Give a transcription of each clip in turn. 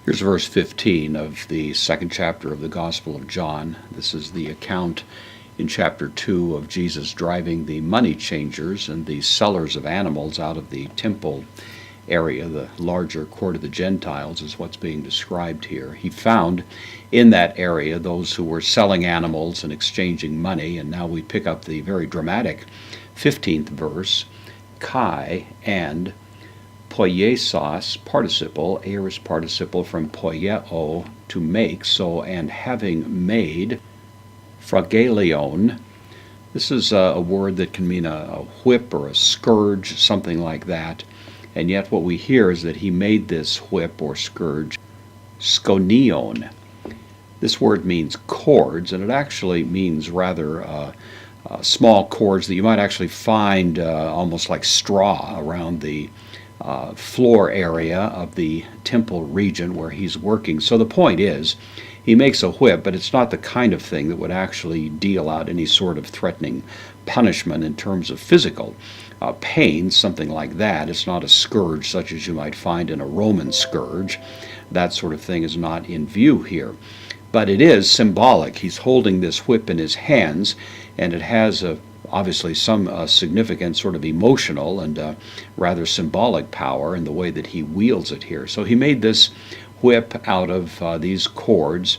Here's verse 15 of the second chapter of the Gospel of John. This is the account in chapter 2 of Jesus driving the money changers and the sellers of animals out of the temple area. The larger court of the Gentiles is what's being described here. He found in that area those who were selling animals and exchanging money, and now we pick up the very dramatic 15th verse, kai and poiesos participle, aorist participle from poieo, to make, so, and having made, fragalion. This is a word that can mean a whip or a scourge, something like that. And yet what we hear is that he made this whip or scourge skonion. This word means cords, and it actually means rather small cords that you might actually find almost like straw around the floor area of the temple region where he's working. So the point is, he makes a whip, but it's not the kind of thing that would actually deal out any sort of threatening punishment in terms of physical pain, something like that. It's not a scourge such as you might find in a Roman scourge. That sort of thing is not in view here. But it is symbolic. He's holding this whip in his hands, and it has obviously some significant sort of emotional and rather symbolic power in the way that he wields it here. So he made this whip out of these cords,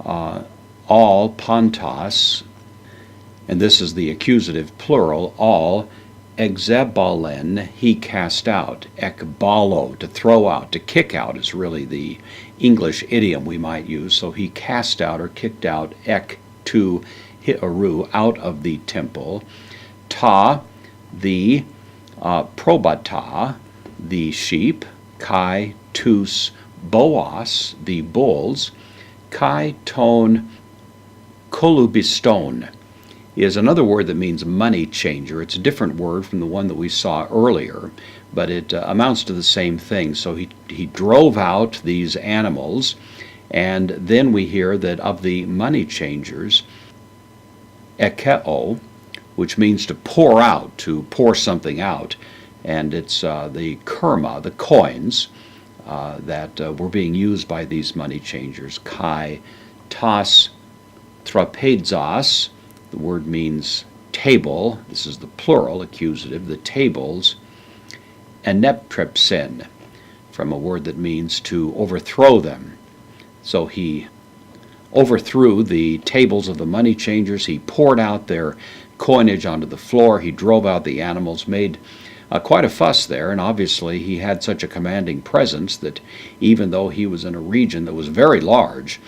all pantos, and this is the accusative plural, all exebalen he cast out. Ekbalo, to throw out, to kick out is really the English idiom we might use. So he cast out or kicked out, ek to hiaru, out of the temple. Ta, the probata, the sheep. Kai, tus, boas, the bulls. Kai, ton, kolubiston is another word that means money changer. It's a different word from the one that we saw earlier, but it amounts to the same thing. So he drove out these animals, and then we hear that of the money changers, ekeo, which means to pour out, to pour something out, and it's the kerma, the coins, that were being used by these money changers. Kai, tas, trapezos, the word means table. This is the plural, accusative, the tables. Eneptrepsin, from a word that means to overthrow them. So he overthrew the tables of the money changers. He poured out their coinage onto the floor. He drove out the animals, made quite a fuss there, and obviously he had such a commanding presence that even though he was in a region that was very large,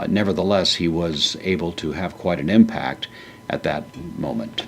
nevertheless he was able to have quite an impact at that moment.